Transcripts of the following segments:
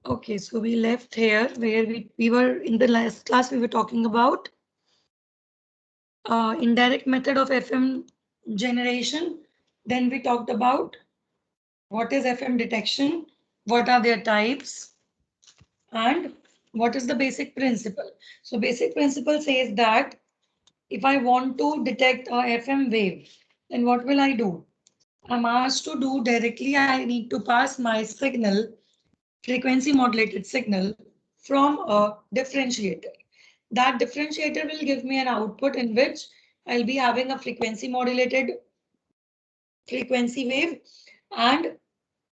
Okay, so we left here where we were in the last class. We were talking about indirect method of FM generation. Then we talked about what is FM detection, what are their types, and what is the basic principle. So basic principle says that if I want to detect a FM wave, then what will I do? I'm asked to do directly, I need to pass my signal, frequency modulated signal, from a differentiator. That differentiator will give me an output in which I'll be having a frequency modulated frequency wave, and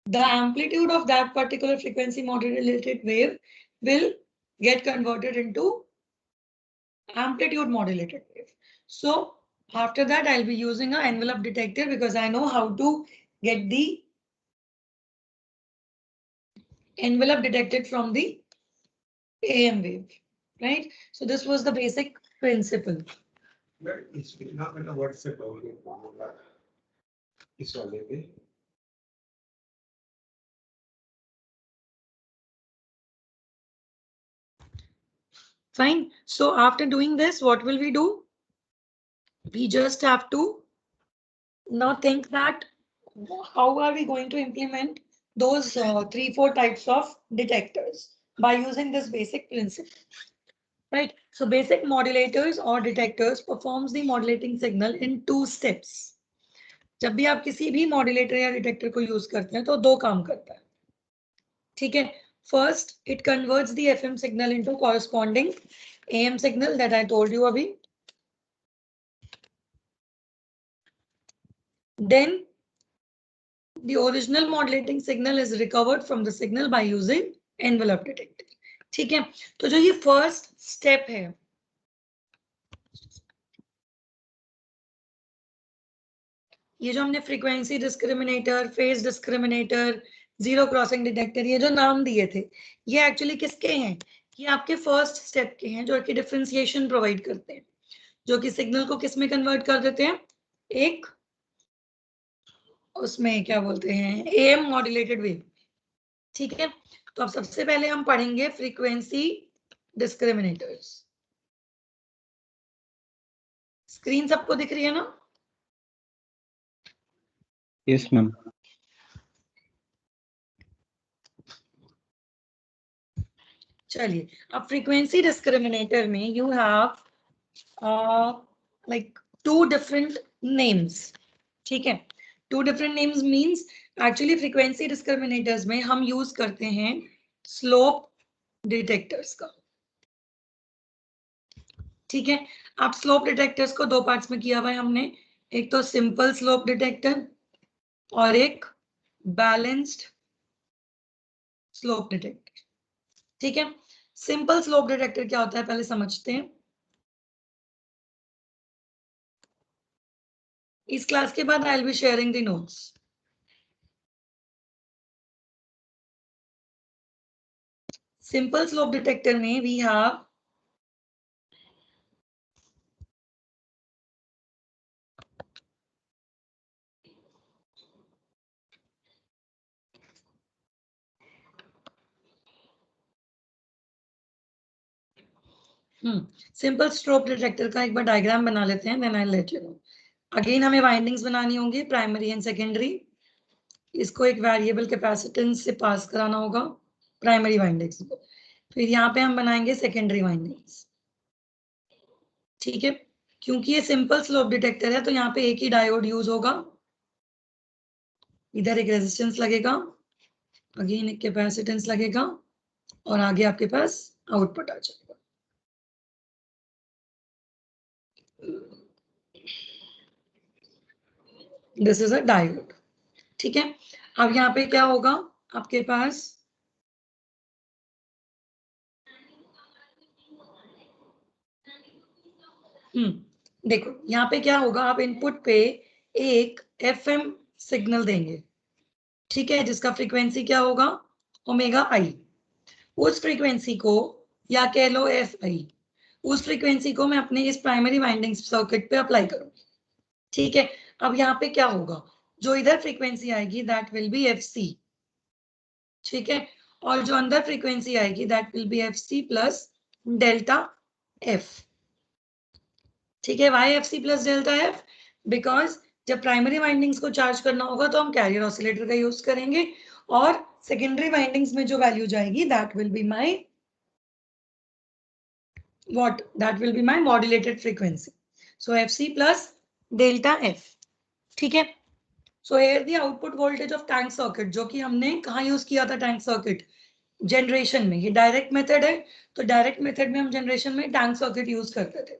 the amplitude of that particular frequency modulated wave will get converted into amplitude modulated wave. So after that, I'll be using an envelope detector because I know how to get the envelope detected from the AM wave, right? So this was the basic principle. Fine. So after doing this, what will we do? We just have to now think that how are we going to implement those 3-4 types of detectors by using this basic principle, right? So basic modulators or detectors performs the modulating signal in 2 steps. जब भी आप किसी भी modulator या detector को use करते हैं तो 2 काम करता है, ठीक है? First, it converts the FM signal into corresponding AM signal that I told you abhi. Then the original modulating signal is recovered from the signal by using envelope detector. ठीक है? तो जो ये फर्स्ट स्टेप है, ये जो हमने frequency discriminator, phase discriminator, zero crossing detector, ये जो नाम दिए थे, ये एक्चुअली किसके हैं? ये आपके फर्स्ट स्टेप के हैं जो कि डिफरेंशिएशन प्रोवाइड करते हैं, जो कि सिग्नल को किस में कन्वर्ट कर देते हैं? एक उसमें क्या बोलते हैं, एएम मॉड्यूलेटेड वेव, ठीक है? तो अब सबसे पहले हम पढ़ेंगे फ्रीक्वेंसी डिस्क्रिमिनेटर्स। स्क्रीन सबको दिख रही है ना? Yes ma'am. चलिए, अब फ्रीक्वेंसी डिस्क्रिमिनेटर में you have like 2 different names, ठीक है? 2 different names means actually frequency discriminators में हम यूज करते हैं स्लोप डिटेक्टर्स का, ठीक है? आप स्लोप डिटेक्टर्स को 2 पार्ट्स में किया हुआ है हमने, एक तो सिंपल स्लोप डिटेक्टर और एक बैलेंस्ड स्लोप डिटेक्टर, ठीक है? सिंपल स्लोप डिटेक्टर क्या होता है पहले समझते हैं। इस क्लास के बाद I will be sharing the notes. Simple slope detector में we have simple slope detector का एक बार डायग्राम बना लेते हैं, then I let you know. Again हमें वाइंडिंग्स बनानी होंगी, प्राइमरी एंड सेकेंडरी। इसको एक वेरिएबल कैपेसिटेंस से पास कराना होगा प्राइमरी वाइंडिंग्स को, फिर यहाँ पे हम बनाएंगे सेकेंडरी वाइंडिंग्स, ठीक है? क्योंकि ये सिंपल स्लोप डिटेक्टर है तो यहाँ पे एक ही डायोड यूज होगा, इधर एक रेजिस्टेंस लगेगा, अगेन एक कैपेसिटेंस लगेगा और आगे आपके पास आउटपुट आ जाएगा। दिस इज अ डायोड, ठीक है? अब यहाँ पे क्या होगा आपके पास, देखो यहाँ पे क्या होगा, आप इनपुट पे एक एफएम सिग्नल देंगे, ठीक है? जिसका फ्रीक्वेंसी क्या होगा, ओमेगा आई। उस फ्रीक्वेंसी को या कह लो एफ आई, उस फ्रीक्वेंसी को मैं अपने इस प्राइमरी वाइंडिंग सर्किट पे अप्लाई करूंगी, ठीक है? अब यहाँ पे क्या होगा, जो इधर फ्रीक्वेंसी आएगी that will be F C, ठीक है? और जो अंदर फ्रीक्वेंसी आएगी that will be FC plus delta F। ठीक है, why FC plus delta F? Because जब प्राइमरी वाइंडिंग्स को चार्ज करना होगा तो हम कैरियर ऑसिलेटर का यूज करेंगे, और सेकेंडरी वाइंडिंग्स में जो वैल्यू जाएगी that will be my what? That will be my modulated frequency. So FC plus delta F. ठीक है, so here the output voltage of tank circuit, जो कि हमने कहाँ यूज किया था टैंक सर्किट? जनरेशन में। ये डायरेक्ट मेथड है, तो डायरेक्ट मेथड में हम जनरेशन में टैंक सर्किट यूज करते थे।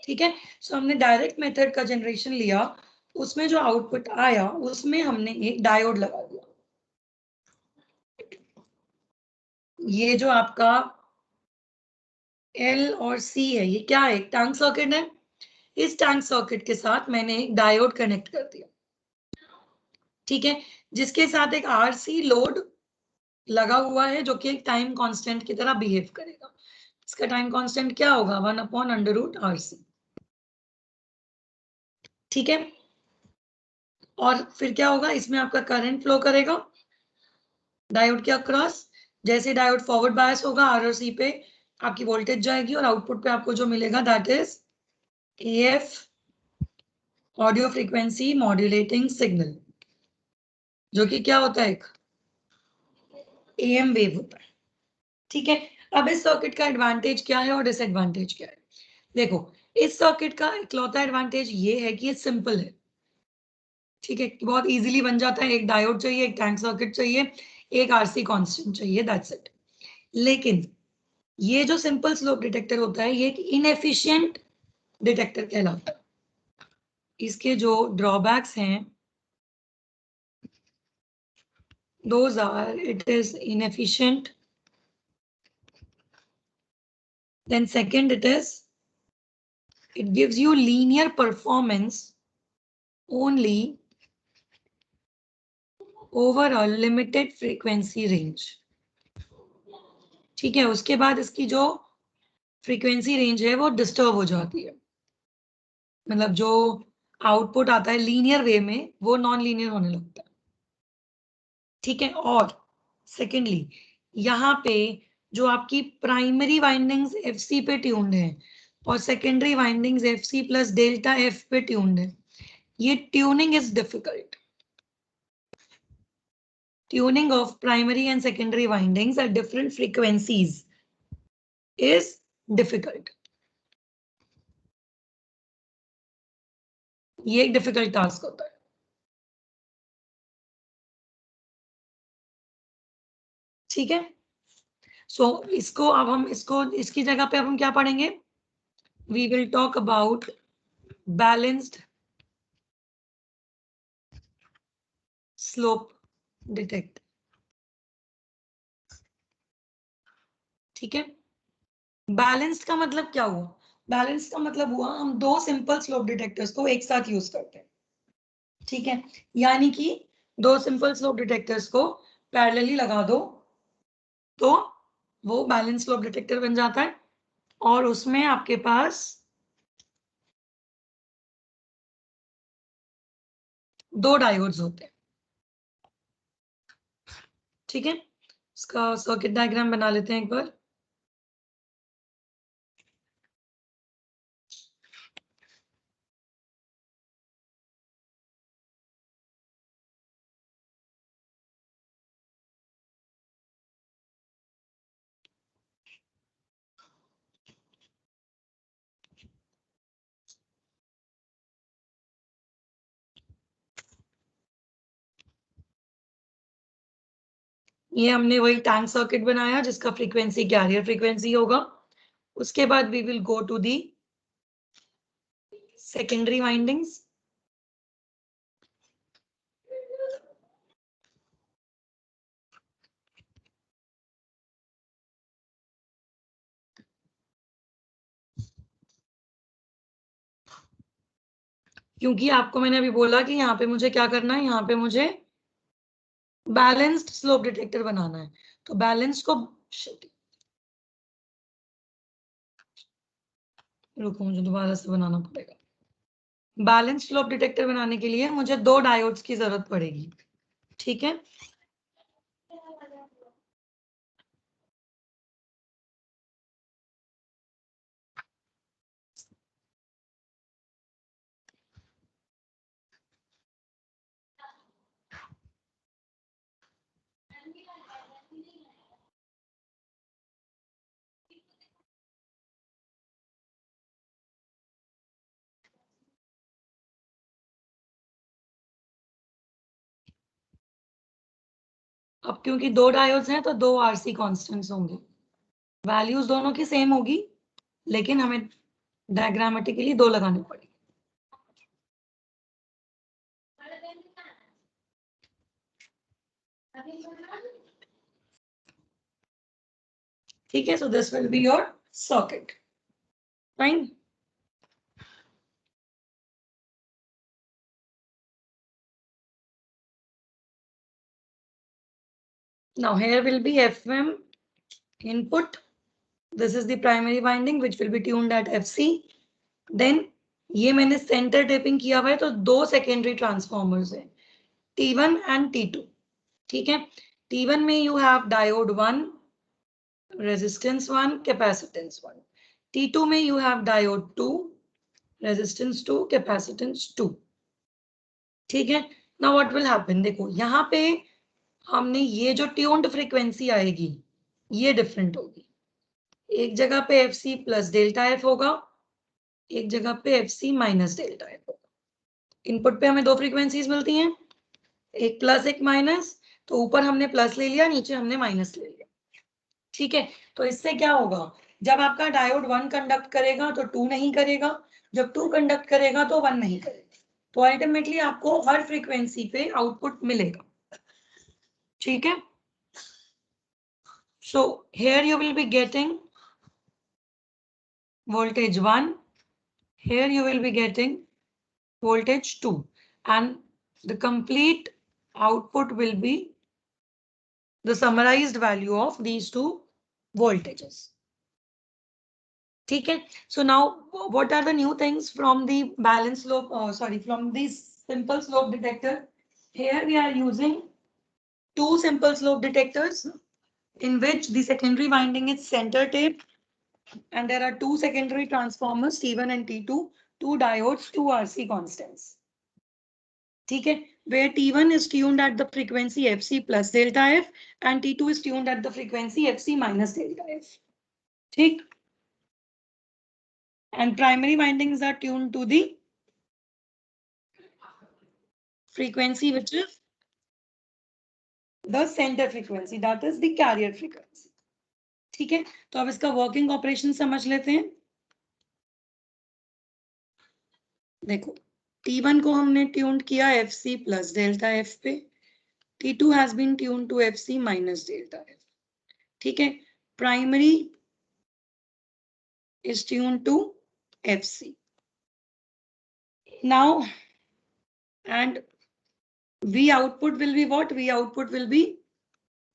ठीक है, सो हमने डायरेक्ट मेथड का जनरेशन लिया, उसमें जो आउटपुट आया उसमें हमने एक डायोड लगा दिया। ये जो आपका L और C है, ये क्या है? टैंक सर्किट है। इस टैंक सर्किट के साथ मैंने एक डायोड कनेक्ट कर दिया। ठीक है, जिसके साथ एक RC लोड लगा हुआ है, जो कि एक टाइम कांस्टेंट की तरह बिहेव करेगा। इसका टाइम कांस्टेंट क्या होगा? 1/√RC। ठीक है, और फिर क्या होगा? इसमें आपका करंट फ्लो करेगा डायोड के अक्रॉस। जैसे डायोड फॉरवर्ड बायस होगा, आर और सी पे आपकी वोल्टेज जाएगी, और आउटपुट पे आपको जो मिलेगा that is AF, audio frequency modulating signal, जो कि क्या होता है? एक AM वेव होता है। ठीक है, अब इस सर्किट का एडवांटेज क्या है और डिसएडवांटेज क्या है? देखो, इस सर्किट का इकलौता एडवांटेज ये है कि ये सिंपल है। ठीक है, बहुत इजीली बन जाता है। एक डायोड चाहिए, एक टैंक सर्किट चाहिए, एक RC कांस्टेंट चाहिए, दैट्स इट। लेकिन ये जो सिंपल स्लोप डिटेक्टर होता है, ये एक इनएफिशिएंट डिटेक्टर कहलाता है। इसके जो ड्रॉबैक्स हैं, those are it is inefficient, then second it gives you linear performance only over a limited frequency range। ठीक है, उसके बाद इसकी जो फ्रीक्वेंसी रेंज है वो डिस्टर्ब हो जाती है। मतलब जो आउटपुट आता है लीनियर वे में, वो नॉन लीनियर होने लगता है। ठीक है, और सेकेंडली यहाँ पे जो आपकी प्राइमरी वाइंडिंग्स FC पे ट्यून्ड है और secondary windings FC plus delta F पे ट्यून्ड है, ये tuning is difficult. Tuning of primary and secondary windings at different frequencies is difficult. ये एक डिफिकल्ट टास्क होता है। ठीक है, सो इसको अब हम इसकी जगह पे अब हम क्या पढ़ेंगे? We will talk about balanced slope detect. ठीक है, बैलेंस्ड का मतलब क्या हुआ? बैलेंस का मतलब हुआ हम दो सिंपल स्लोप डिटेक्टर्स को एक साथ यूज करते हैं। ठीक है, यानी कि दो सिंपल स्लोप डिटेक्टर्स को पैरेलली लगा दो तो वो बैलेंस स्लोप डिटेक्टर बन जाता है, और उसमें आपके पास दो डायोड्स होते हैं। ठीक है, इसका सर्किट डायग्राम बना लेते हैं एक बार। ये हमने वही टैंक सर्किट बनाया जिसका फ्रीक्वेंसी कैरियर फ्रीक्वेंसी होगा। उसके बाद we will go to the secondary windings. क्योंकि आपको मैंने अभी बोला कि यहाँ पे मुझे क्या करना है, यहाँ पे मुझे बैलेंस्ड स्लोप डिटेक्टर बनाना है। तो बैलेंस्ड को रुको, मुझे दोबारा से बनाना पड़ेगा। बैलेंस स्लोप डिटेक्टर बनाने के लिए मुझे दो डायोड्स की जरूरत पड़ेगी। ठीक है, अब क्योंकि दो डायोड्स हैं तो दो आरसी कांस्टेंट्स होंगे, वैल्यूज दोनों की सेम होगी, लेकिन हमें डायग्रामेटिकली दो लगाने पड़ेंगे। ठीक है, so this will be your circuit, fine. Now here will be FM input. This is the primary winding which will be tuned at FC. Then ये मैंने सेंटर टेपिंग किया हुआ है तो दो सेकेंडरी ट्रांसफॉर्मर्स हैं, T1 and T2. ठीक है, T1 में you have diode 1, resistance 1, capacitance 1. T2 में you have diode 2, resistance 2, capacitance 2. ठीक है, now what will happen, देखो यहाँ पे हमने ये जो ट्यून्ड फ्रीक्वेंसी आएगी ये डिफरेंट होगी, एक जगह पे FC प्लस डेल्टा एफ होगा, एक जगह पे FC माइनस डेल्टा एफ होगा। इनपुट पे हमें दो फ्रीक्वेंसीज मिलती हैं, एक प्लस एक माइनस, तो ऊपर हमने प्लस ले लिया, नीचे हमने माइनस ले लिया। ठीक है, तो इससे क्या होगा, जब आपका डायोड 1 कंडक्ट करेगा तो 2 नहीं करेगा, जब 2 कंडक्ट करेगा तो 1 नहीं करेगा, तो अल्टीमेटली आपको हर फ्रीक्वेंसी पे आउटपुट मिलेगा। ठीक है, so here you will be getting voltage 1, here you will be getting voltage 2, and the complete output will be the summarized value of these two voltages. ठीक है, so now what are the new things from the balance slope, from this simple slope detector? Here we are using two simple slope detectors in which the secondary winding is center tape, and there are two secondary transformers T1 and T2, two diodes, two RC constants. ठीक है, where T1 is tuned at the frequency FC plus delta F and T2 is tuned at the frequency FC minus delta F. ठीक, and primary windings are tuned to the frequency which is the center frequency, that is the carrier frequency. ठीक है, तो अब इसका working operation समझ लेते हैं। देखो, T1 को हमने ट्यून्ड किया FC प्लस डेल्टा F पे, T2 has been tuned to FC minus delta F. ठीक है, primary is tuned to FC. Now, and V output will be what? V output will be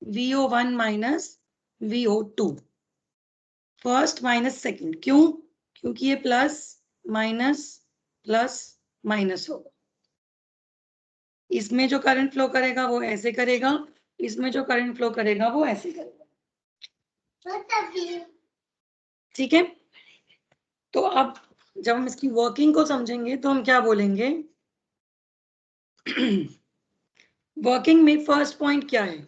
VO1 minus VO2. First minus second. क्यों? क्योंकि ये plus minus होगा। इसमें जो current flow करेगा वो ऐसे करेगा, इसमें जो करंट फ्लो करेगा वो ऐसे करेगा। ठीक है, तो अब जब हम इसकी वर्किंग को समझेंगे तो हम क्या बोलेंगे? वर्किंग में फर्स्ट पॉइंट क्या है,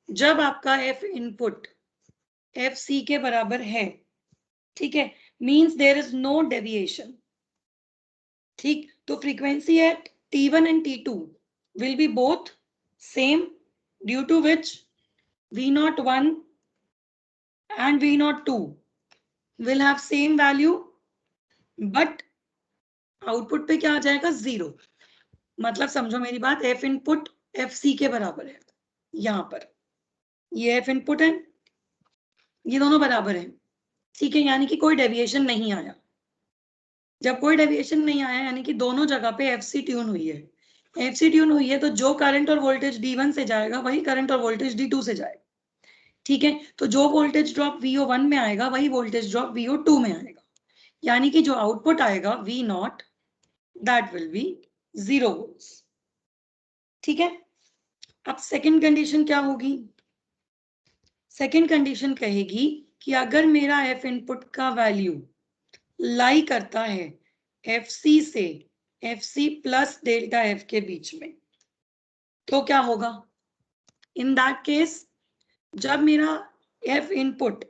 जब आपका F इनपुट FC के बराबर है, ठीक है, means there is no deviation. ठीक, तो frequency at T1 and T2 will be both same, due to which V01 and V02 will have same value, but output पे क्या आ जाएगा? 0। मतलब समझो मेरी बात, F इनपुट FC के बराबर है, यहां पर ये F इनपुट है, ये दोनों बराबर है। ठीक है, यानी कि कोई डेविएशन नहीं आया। जब कोई डेविएशन नहीं आया यानी कि दोनों जगह पे FC ट्यून हुई है। FC ट्यून हुई है तो जो करंट और वोल्टेज D1 से जाएगा वही करंट और वोल्टेज D2 से जाएगा। ठीक है, तो जो वोल्टेज ड्रॉप VO1 में आएगा वही वोल्टेज ड्रॉप VO2 में आएगा, यानी कि जो आउटपुट आएगा V0 that will B 0 volts. ठीक है, अब सेकंड कंडीशन क्या होगी? सेकंड कंडीशन कहेगी कि अगर मेरा F इनपुट का वैल्यू लाई करता है FC से FC प्लस डेल्टा F के बीच में, तो क्या होगा? इन दैट केस जब मेरा F इनपुट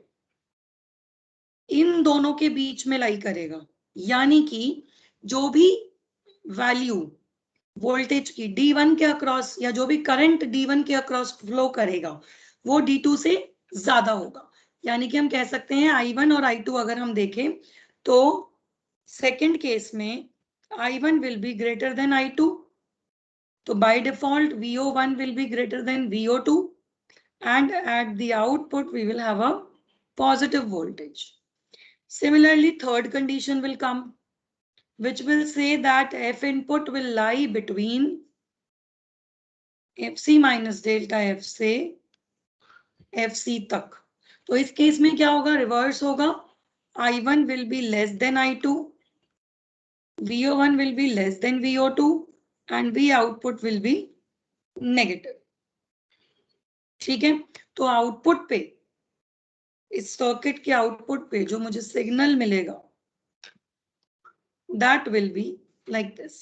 इन दोनों के बीच में लाई करेगा, यानी कि जो भी वैल्यू वोल्टेज की D1 के अक्रॉस या जो भी करंट D1 के अक्रॉस फ्लो करेगा वो D2 से ज्यादा होगा। यानी कि हम कह सकते हैं I1 और I2 अगर हम देखें तो सेकंड केस में I1 will be greater than I2, तो by default VO1 will be greater than VO2 and at the output we will have a positive voltage. Similarly, third condition will come, which will say that F input will lie between FC minus delta F से FC तक। तो इस case में क्या होगा, reverse होगा, I1 will be less than I2, VO1 will be less than VO2 and V output will be negative। ठीक है, तो आउटपुट पे, इस सर्किट के आउटपुट पे जो मुझे सिग्नल मिलेगा that will be like this.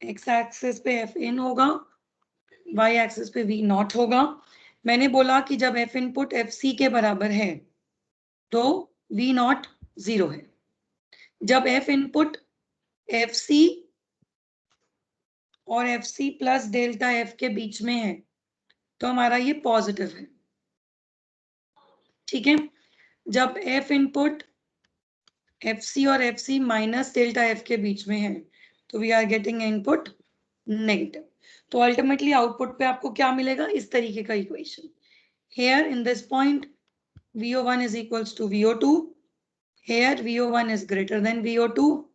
X axis पे F in होगा, Y एक्सिस पे V नॉट होगा। मैंने बोला कि जब F इनपुट FC के बराबर है तो V नॉट 0 है। जब F इनपुट FC और FC प्लस डेल्टा F के बीच में है तो हमारा ये पॉजिटिव है। ठीक है, जब F इनपुट FC और FC माइनस डेल्टा F के बीच में है तो we are getting input negative. तो अल्टीमेटली आउटपुट पे आपको क्या मिलेगा, इस तरीके का equation. Here in this point VO1 is equals to VO2, here VO1 is greater than VO2,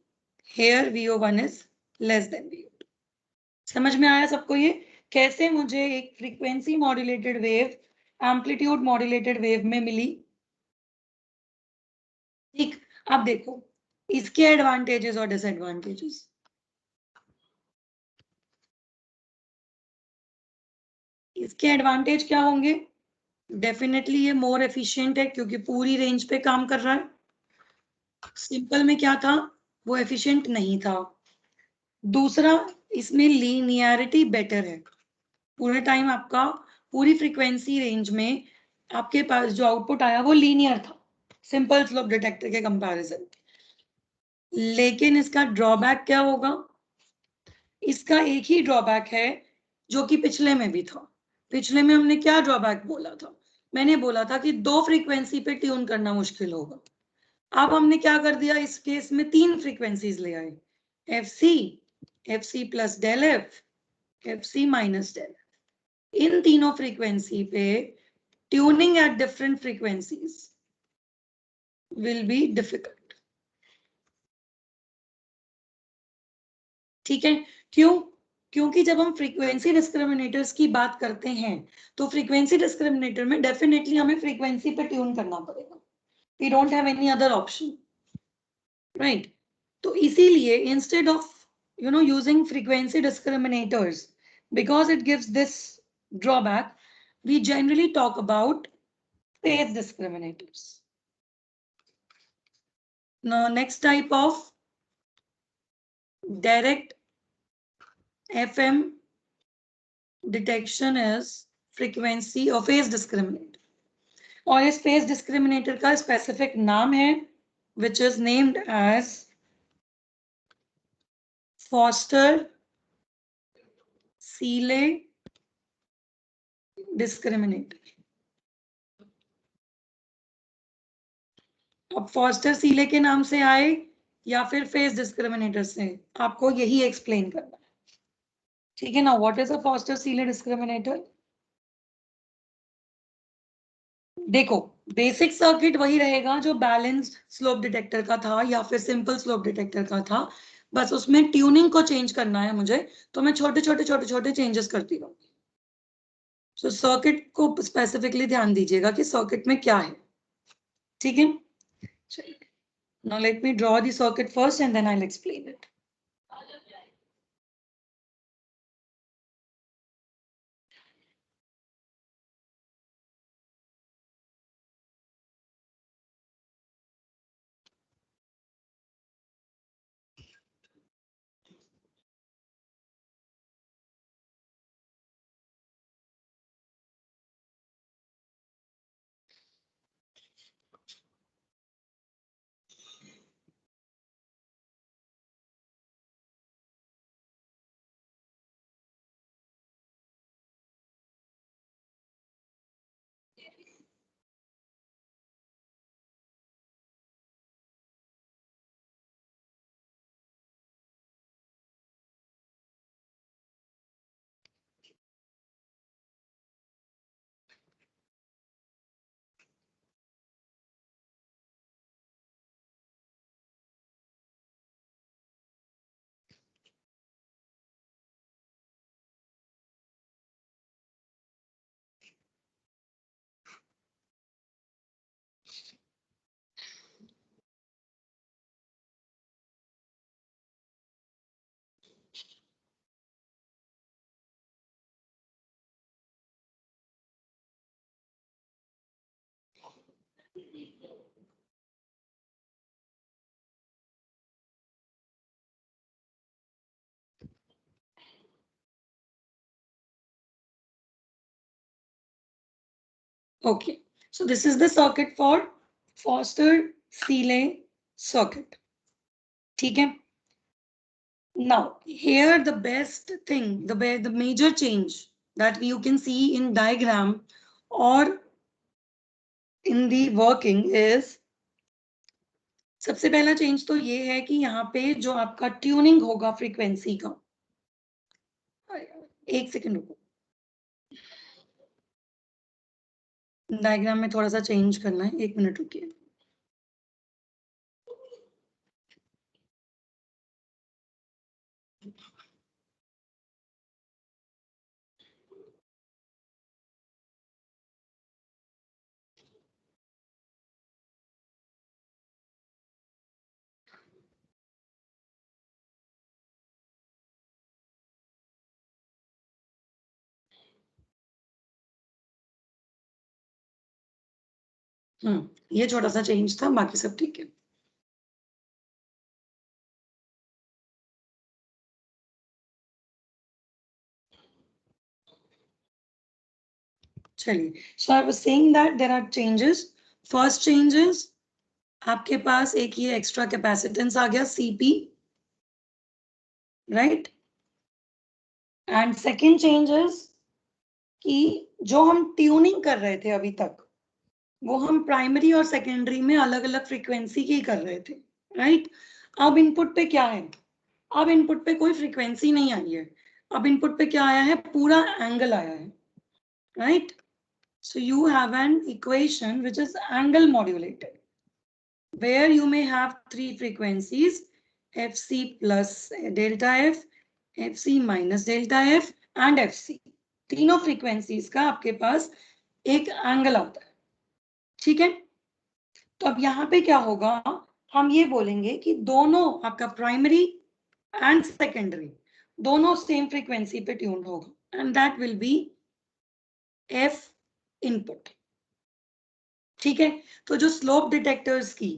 here VO1 is less than VO2। समझ में आया सबको ये कैसे मुझे एक frequency modulated wave amplitude modulated wave में मिली। ठीक, अब देखो इसके एडवांटेजेस और डिसएडवांटेजेस। इसके एडवांटेज क्या होंगे, डेफिनेटली ये मोर एफिशिएंट है क्योंकि पूरी रेंज पे काम कर रहा है। सिंपल में क्या था, वो एफिशिएंट नहीं था। दूसरा, इसमें लीनियरिटी बेटर है, पूरे टाइम आपका पूरी फ्रीक्वेंसी रेंज में आपके पास जो आउटपुट आया वो लीनियर था सिंपल स्लोप डिटेक्टर के कंपैरिजन। लेकिन इसका ड्रॉबैक क्या होगा, इसका एक ही ड्रॉबैक है जो कि पिछले में भी था। पिछले में हमने क्या ड्रॉबैक बोला था, मैंने बोला था कि दो फ्रीक्वेंसी पे ट्यून करना मुश्किल होगा। अब हमने क्या कर दिया, इस केस में तीन फ्रीक्वेंसीज ले आए, FC, FC plus del F, FC minus del. इन तीनों फ्रीक्वेंसी पे tuning at different frequencies will be difficult. ठीक है, क्यों, क्योंकि जब हम फ्रीक्वेंसी डिस्क्रिमिनेटर्स की बात करते हैं तो फ्रीक्वेंसी डिस्क्रिमिनेटर में डेफिनेटली हमें फ्रीक्वेंसी पे ट्यून करना पड़ेगा, we don't have any other option, right. तो इसीलिए instead of using frequency discriminators, because it gives this drawback, we generally talk about phase discriminators. Now next type of direct FM detection is frequency or phase discriminator, और इस phase discriminator का specific नाम है which is named as Foster-Seeley discriminator। अब foster सीले के नाम से आए या फिर फेस डिस्क्रिमिनेटर से, आपको यही एक्सप्लेन करना है। ठीक है ना, what is a Foster Seeley discriminator. देखो बेसिक सर्किट वही रहेगा जो बैलेंस्ड स्लोप डिटेक्टर का था या फिर सिंपल स्लोप डिटेक्टर का था, बस उसमें ट्यूनिंग को चेंज करना है मुझे, तो मैं छोटे छोटे छोटे छोटे चेंजेस करती रहूंगी। सो सर्किट को स्पेसिफिकली ध्यान दीजिएगा कि सर्किट में क्या है। ठीक है, चलिए, now let me draw the circuit first and then I will explain it. Okay, so this is the circuit for Foster-Seeley circuit. ठीक है? Now, here the best thing, the major change that you can see in diagram or in the working is, सबसे पहला change तो ये है कि यहाँ पे जो आपका ट्यूनिंग होगा फ्रीक्वेंसी का, एक सेकंड रुको, डायग्राम में थोड़ा सा चेंज करना है, 1 मिनट रुकिए. ये छोटा सा चेंज था, बाकी सब ठीक है. चलिए, so I was saying that there are changes. First changes, आपके पास एक ये एक्स्ट्रा कैपेसिटेंस आ गया CP, right. And second changes कि जो हम ट्यूनिंग कर रहे थे अभी तक, वो हम प्राइमरी और सेकेंडरी में अलग अलग फ्रीक्वेंसी की कर रहे थे, राइट. अब इनपुट पे क्या है? अब इनपुट पे कोई फ्रीक्वेंसी नहीं आई है. अब इनपुट पे क्या आया है? पूरा एंगल आया है, right. So you have an equation which is angle modulated, where you may have 3 frequencies, Fc plus delta F, Fc minus delta F and Fc. तीनों फ्रीक्वेंसीज का आपके पास एक एंगल आता है, ठीक है. तो अब यहाँ पे क्या होगा, हम ये बोलेंगे कि दोनों आपका प्राइमरी एंड सेकेंडरी दोनों सेम फ्रीक्वेंसी पे ट्यून होगा, and that will B F input, ठीक है. तो जो स्लोप डिटेक्टर्स की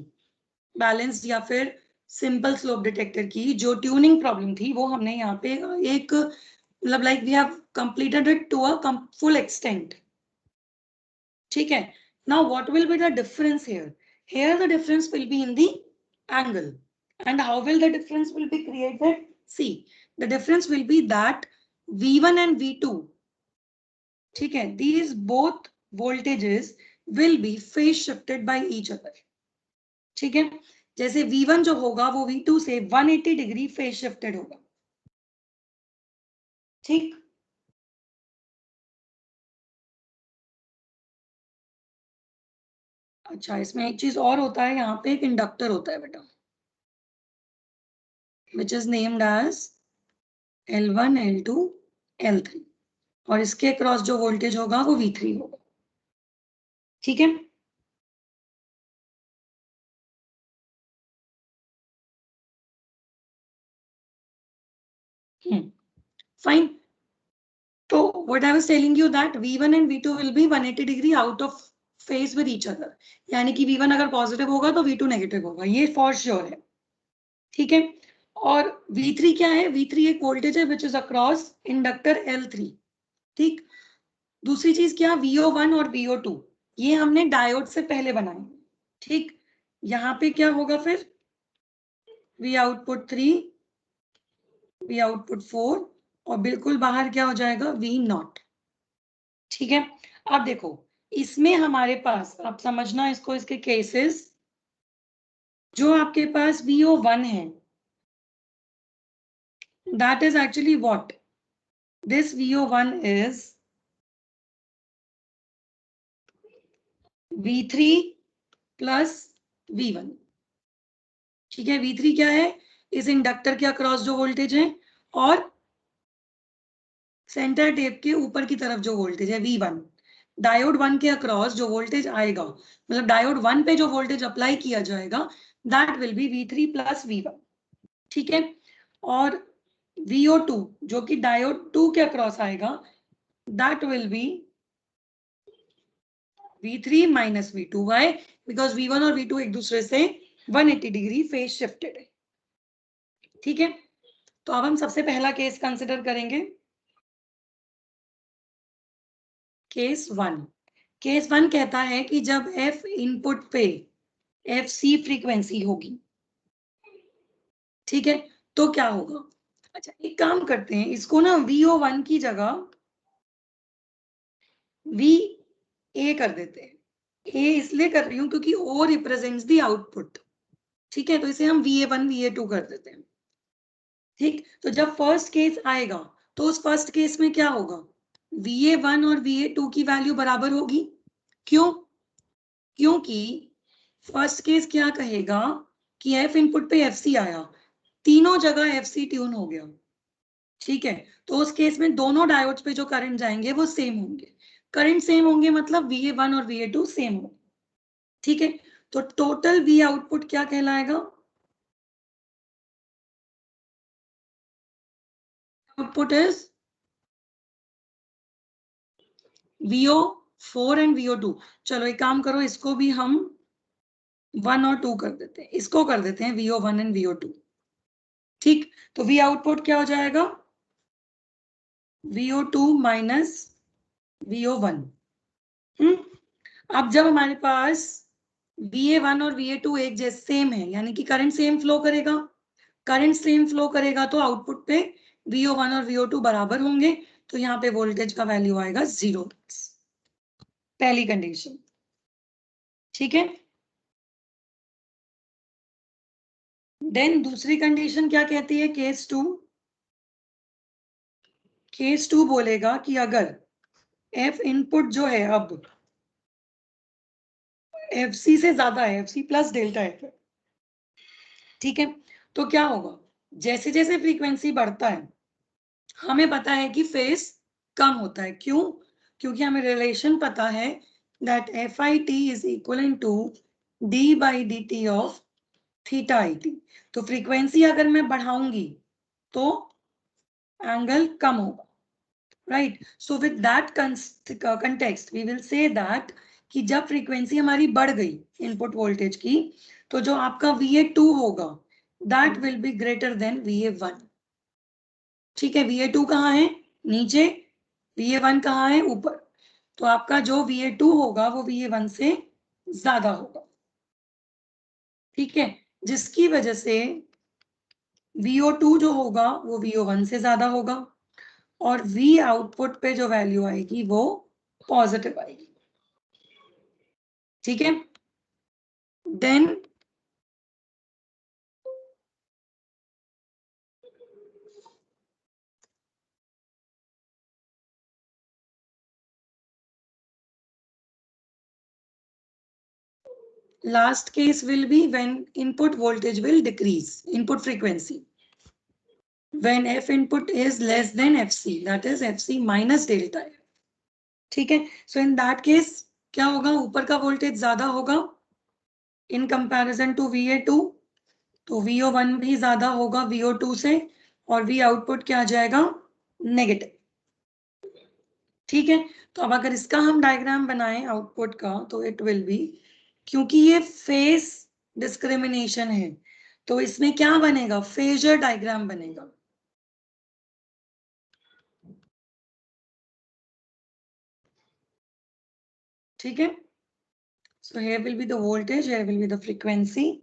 बैलेंस्ड या फिर सिंपल स्लोप डिटेक्टर की जो ट्यूनिंग प्रॉब्लम थी, वो हमने यहाँ पे एक मतलब like we have completed it to a full extent, ठीक है. Now what will be the difference here? Here the difference will be in the angle. And how will the difference will be created? See, the difference will be that V1 and V2, ठीक है, these both voltages will be phase shifted by each other, ठीक है. जैसे V1 जो होगा वो V2 से 180 degree phase shifted होगा, ठीक. अच्छा, इसमें एक चीज और होता है, यहाँ पे एक इंडक्टर होता है बेटा, which is named as L1, L2, L3, और इसके क्रॉस जो वोल्टेज होगा वो V3 होगा, ठीक है. फाइन. तो what I was telling you that V1 and V2 will be 180 degree out of phase with each other. यानी कि V1 अगर पॉजिटिव होगा तो V2 नेगेटिव होगा, ये फॉर श्योर है, ठीक है. और V3 क्या है? V3 एक वोल्टेज है which is across inductor L3, ठीक. दूसरी चीज क्या? VO1 और VO2 ये हमने डायोड से पहले बनाए, ठीक. यहाँ पे क्या होगा फिर? V आउटपुट 3, V आउटपुट 4, और बिल्कुल बाहर क्या हो जाएगा? V0, ठीक है. अब देखो, इसमें हमारे पास, आप समझना इसको, इसके केसेस, जो आपके पास VO1 है, that is actually what? This VO1 is V3 plus V1, ठीक है. V3 क्या है? इस इंडक्टर के अक्रॉस जो वोल्टेज है, और सेंटर टेप के ऊपर की तरफ जो वोल्टेज है V1. डायोड 1 के अक्रॉस जो वोल्टेज आएगा, मतलब डायोड 1 पे जो वोल्टेज अप्लाई किया जाएगा, that will be V3 plus V1, ठीक है. और VO2 जो कि डायोड 2 के अक्रॉस आएगा, that will be V3 minus V2. Why? Because V1 और V2 एक दूसरे से 180 डिग्री फेज शिफ्टेड है, ठीक है. तो अब हम सबसे पहला केस कंसिडर करेंगे, केस 1. केस 1 कहता है कि जब एफ इनपुट पे एफ सी फ्रीक्वेंसी होगी, ठीक है, तो क्या होगा? अच्छा, एक काम करते हैं, इसको ना VO1 की जगह VA कर देते हैं। ए इसलिए कर रही हूं क्योंकि ओ रिप्रेजेंट्स द आउटपुट, ठीक है, तो इसे हम VA1 VA2 कर देते हैं। ठीक, तो जब फर्स्ट केस आएगा तो उस फर्स्ट केस में क्या होगा? VA1 और VA2 की वैल्यू बराबर होगी। क्यों? क्योंकि फर्स्ट केस क्या कहेगा कि एफ इनपुट पे FC आया, तीनों जगह FC ट्यून हो गया, ठीक है, तो उस केस में दोनों डायोड्स पे जो करंट जाएंगे वो सेम होंगे। करंट सेम होंगे मतलब VA1 और VA2 सेम होंगे, ठीक है, तो टोटल V आउटपुट क्या कहलाएगा? Output is VO4 and VO2। चलो एक काम करो, इसको भी हम 1 और 2 कर देते हैं, इसको कर देते हैं VO1 एंड VO2, ठीक, तो V आउटपुट क्या हो जाएगा? VO2 minus VO1। अब जब हमारे पास VA1 और VA2 एक जैसे सेम है, यानी कि करंट सेम फ्लो करेगा, करंट सेम फ्लो करेगा तो आउटपुट पे VO1 और VO2 बराबर होंगे, तो यहाँ पे वोल्टेज का वैल्यू आएगा 0, पहली कंडीशन, ठीक है। देन दूसरी कंडीशन क्या कहती है? केस टू बोलेगा कि अगर एफ इनपुट जो है अब FC से ज्यादा है, FC प्लस डेल्टा एफ है, ठीक है, तो क्या होगा? जैसे जैसे फ्रीक्वेंसी बढ़ता है हमें पता है कि फेज कम होता है। क्यों? क्योंकि हमें रिलेशन पता है that FIT is equal to d/dt of theta IT। तो फ्रीक्वेंसी अगर मैं बढ़ाऊंगी तो एंगल कम होगा, right. So with that context we will say that कि जब फ्रीक्वेंसी हमारी बढ़ गई इनपुट वोल्टेज की, तो जो आपका VA2 होगा that will be greater than VA1, ठीक है। VA2 कहाँ है? नीचे। VA1 कहाँ है? ऊपर। तो आपका जो VA2 होगा वो VA1 से ज्यादा होगा, ठीक है, जिसकी वजह से VO2 जो होगा वो VO1 से ज्यादा होगा और V आउटपुट पे जो वैल्यू आएगी वो पॉजिटिव आएगी, ठीक है। Then last case will be when input voltage will decrease, input frequency, when F input is less than FC, that is FC minus delta F, ठीक है। सो इन दैट केस क्या होगा? ऊपर का वोल्टेज ज्यादा होगा इन कंपैरिजन टू VA2, तो VO1 भी ज्यादा होगा VO2 से और V आउटपुट क्या आ जाएगा? नेगेटिव, ठीक है। तो अब अगर इसका हम डायग्राम बनाएं आउटपुट का तो इट विल बी, क्योंकि ये फेस डिस्क्रिमिनेशन है तो इसमें क्या बनेगा? फेजर डायग्राम बनेगा, ठीक है। सो here will be the voltage, here will be the frequency,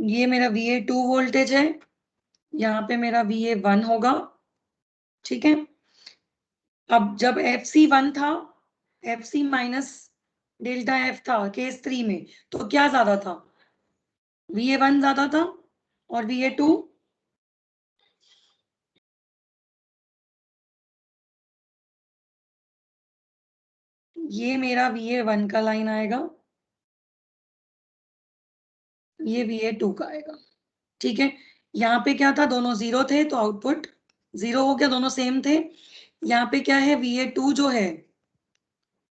ये मेरा VA2 वोल्टेज है, यहाँ पे मेरा VA1 होगा, ठीक है। अब जब FC1 था, FC माइनस डेल्टा F था केस 3 में, तो क्या ज्यादा था? VA1 ज्यादा था और VA2 ये मेरा VA1 का लाइन आएगा, ये VA2 का आएगा, ठीक है। यहाँ पे क्या था? दोनों जीरो थे तो आउटपुट जीरो हो गया, दोनों सेम थे। यहाँ पे क्या है? VA2 जो है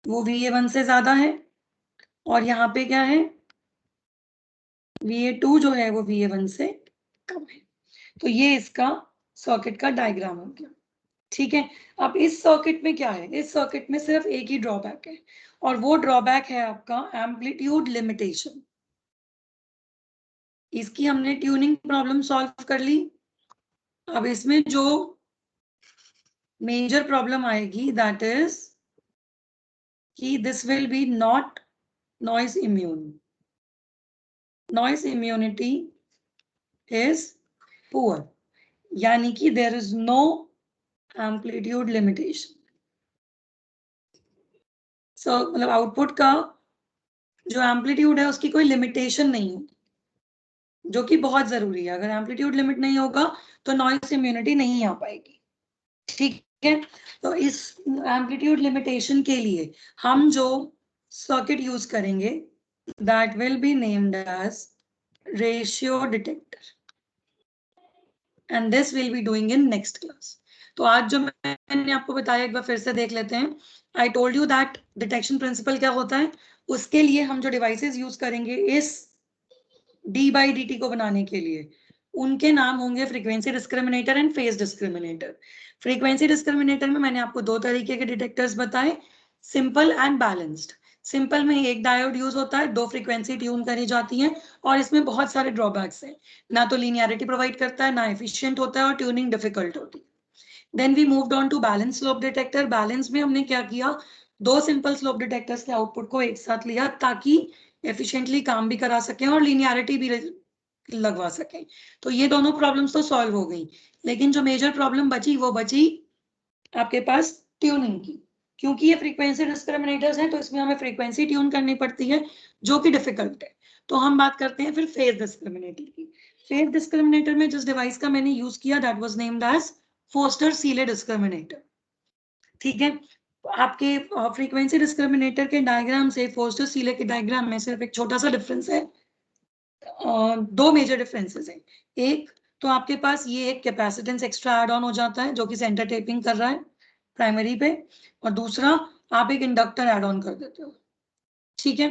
वो VA1 से ज्यादा है और यहाँ पे क्या है? VA2 जो है वो VA1 से कम है। तो ये इसका सर्किट का डायग्राम हो गया, ठीक है। अब इस सर्किट में क्या है? इस सर्किट में सिर्फ एक ही ड्रॉबैक है और वो ड्रॉबैक है आपका एम्पलीट्यूड लिमिटेशन। इसकी हमने ट्यूनिंग प्रॉब्लम सॉल्व कर ली, अब इसमें जो मेजर प्रॉब्लम आएगी दैट इज कि this will be not noise immune. Noise immunity is poor, यानी कि there is no amplitude limitation. So मतलब आउटपुट का जो एम्पलीट्यूड है उसकी कोई लिमिटेशन नहीं है, जो कि बहुत जरूरी है. अगर एम्पलीट्यूड लिमिट नहीं होगा तो नॉइज इम्यूनिटी नहीं आ पाएगी. ठीक है, तो इस एम्पलीट्यूड लिमिटेशन के लिए हम जो सर्किट यूज करेंगे that will be named as ratio detector, and this will be doing in next class. तो आज जो मैंने आपको बताया एक बार फिर से देख लेते हैं. I told you that detection principle क्या होता है. उसके लिए हम जो डिवाइसेस यूज करेंगे इस डी बाई डी टी को बनाने के लिए, उनके नाम होंगे frequency discriminator and phase discriminator. Frequency discriminator में मैंने आपको दो तरीके के डिटेक्टर्स बताए, सिंपल एंड बैलेंस्ड. सिंपल में एक डायोड यूज होता है, दो फ्रीक्वेंसी ट्यून करी जाती हैं, और इसमें बहुत सारे ड्रॉबैक्स हैं. ना तो लीनियरिटी प्रोवाइड करता है, ना एफिशिएंट होता है, और ट्यूनिंग डिफिकल्ट होती है. Then we moved on to balance slope detector. Balance में हमने क्या किया, दो सिंपल स्लोप डिटेक्टर्स के आउटपुट को एक साथ लिया ताकि एफिशिएंटली काम भी करा सकें और लीनियरिटी भी लगवा सकें. तो ये दोनों प्रॉब्लम्स तो सॉल्व हो गई, लेकिन जो मेजर प्रॉब्लम बची वो बची आपके पास ट्यूनिंग की. क्योंकि ये फ्रीक्वेंसी डिस्क्रिमिनेटर्स हैं तो इसमें हमें फ्रीक्वेंसी ट्यून करनी पड़ती है, जो कि डिफिकल्ट है. तो हम बात करते हैं फिर फेज डिस्क्रिमिनेटर की. फेज डिस्क्रिमिनेटर में जिस डिवाइस का मैंने यूज किया that was named as Foster Seeley discriminator. ठीक है, आपके फ्रीक्वेंसी डिस्क्रिमिनेटर के डायग्राम से फोस्टर सीले के डायग्राम में सिर्फ एक छोटा सा डिफरेंस है. दो मेजर डिफरेंसेस हैं. एक तो आपके पास ये एक कैपेसिटेंस एक्स्ट्रा एड ऑन हो जाता है जो कि सेंटर टेपिंग कर रहा है प्राइमरी पे, और दूसरा आप एक इंडक्टर एड ऑन कर देते हो. ठीक है,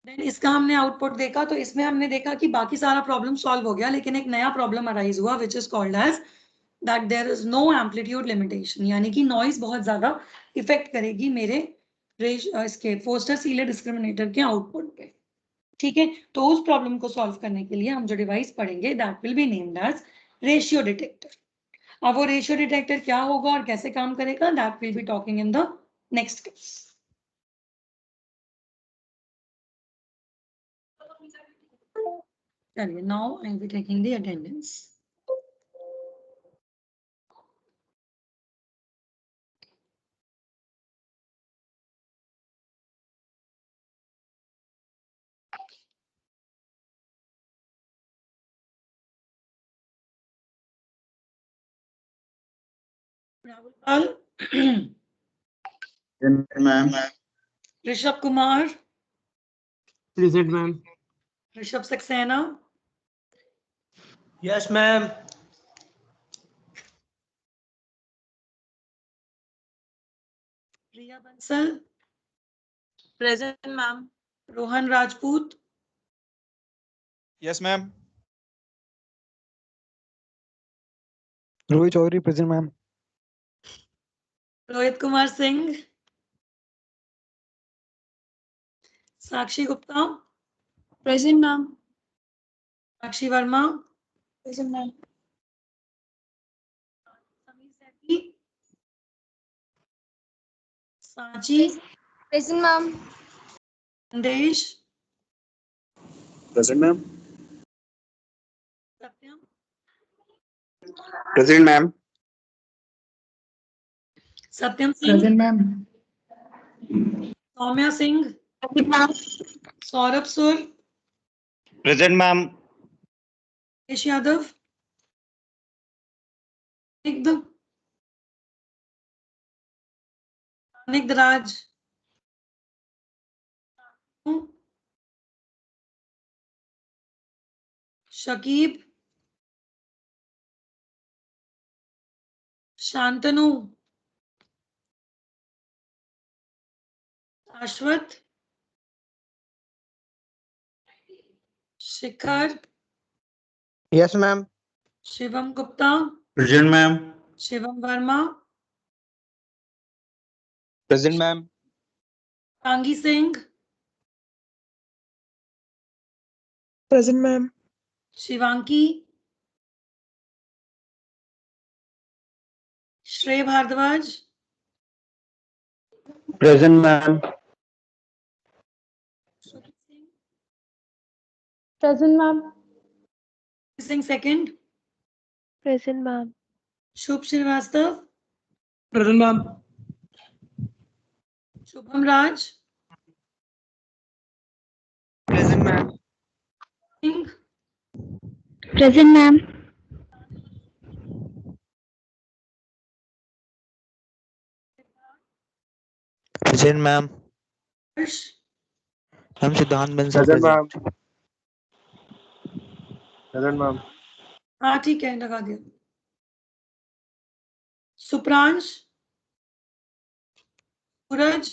देन इसका हमने आउटपुट देखा तो इसमें हमने देखा कि बाकी सारा प्रॉब्लम सॉल्व हो गया, लेकिन एक नया प्रॉब्लम अराइज हुआ which is called as that there is no amplitude limitation, यानी कि नॉइज बहुत ज्यादा इफेक्ट करेगी मेरे इसके फोस्टर सीले डिस्क्रिमिनेटर के आउटपुट पे. ठीक है, तो उस प्रॉब्लम को सॉल्व करने के लिए हम जो डिवाइस पढ़ेंगे that will be named as ratio detector. अब वो रेशियो डिटेक्टर क्या होगा और कैसे काम करेगा that will be talking in the next class. चलिए, now I will be taking the attendance. Rahul, ma'am. Rishabh Kumar, present ma'am. Rishabh Saxena, yes ma'am. Priya Bansal, present ma'am. Rohan Rajput, yes ma'am. Rohit Chaudhary present ma'am. Rohit Kumar Singh, Sakshi Gupta, present ma'am. Sakshi Verma, present ma'am. Sameer Sethi, Sanchi, present ma'am. Sandesh, present ma'am. Satyam, present ma'am. Satyam Singh, ma'am. Saumya Singh, present ma'am. Saurabh Sur, present ma'am. Rakesh Yadav, निग्ध Raj, Shakib, Shantanu, Shashwat, Shikhar, yes ma'am. Shivam Gupta, present ma'am. Shivam Verma, present ma'am. कांगी Singh, present ma'am. Shivanki, Shrey Bhardwaj, Present, ma'am. Shubh Singh, Present, ma'am. Singh second, Present, ma'am. Shubh Srivastava, Present, ma'am. Shubham Raj, Present, ma'am. Singh, Present, ma'am. Present, ma'am. Harsh, I'm Siddhant Bansal. Present, ma'am. Present, ma'am. हाँ ठीक है लगा दिया. Supransh, Suraj,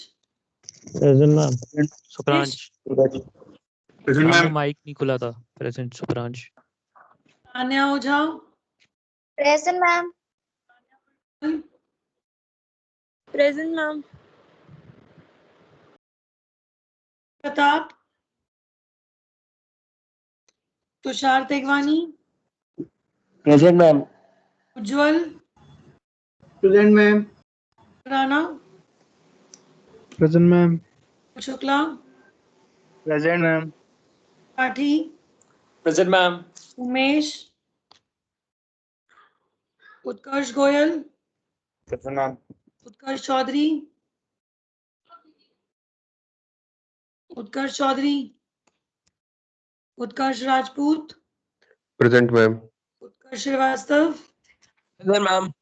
Present, ma'am. Nish, Supranj. Present, आपको ma'am. Mic नहीं खुला था. Present, Supranj. Tanya Ojha, Present, ma'am. Present, ma'am. Pratap, Tushar Tegwani, Present, ma'am. Ujjwal, Present, ma'am. Rana, Present, ma'am. Shukla, Present, ma'am. Pathi, Present, ma'am. Umesh, Utkarsh Goyal, Present, ma'am. Utkarsh Chaudhary, Utkarsh Chaudhary, Utkarsh Rajput, Present, ma'am. Utkarsh Srivastav, Present, ma'am.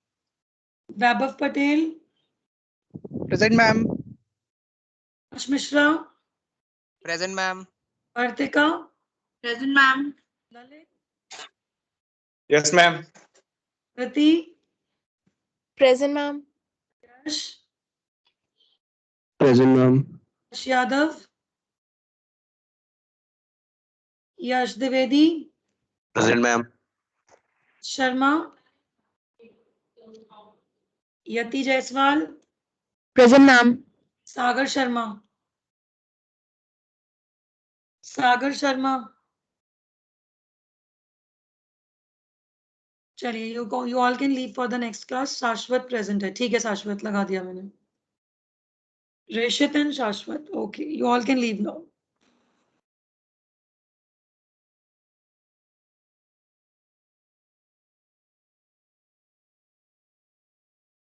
Vaibhav Patel, Present, ma'am. Ash Mishra, Present, ma'am. Artika, Present, ma'am. Lalit, Yes, ma'am. Pratik, Present, ma'am. Yash, Present, ma'am. Yash Yadav, Yash Dwivedi, Present, ma'am. Sharma, Yati Jaiswal, Present, ma'am. Sagar Sharma, Sagar Sharma. चलिए you all can leave for the next class. शाश्वत present है. ठीक है शाश्वत लगा दिया मैंने. Reshit and Shashwat. Okay, you all can leave now.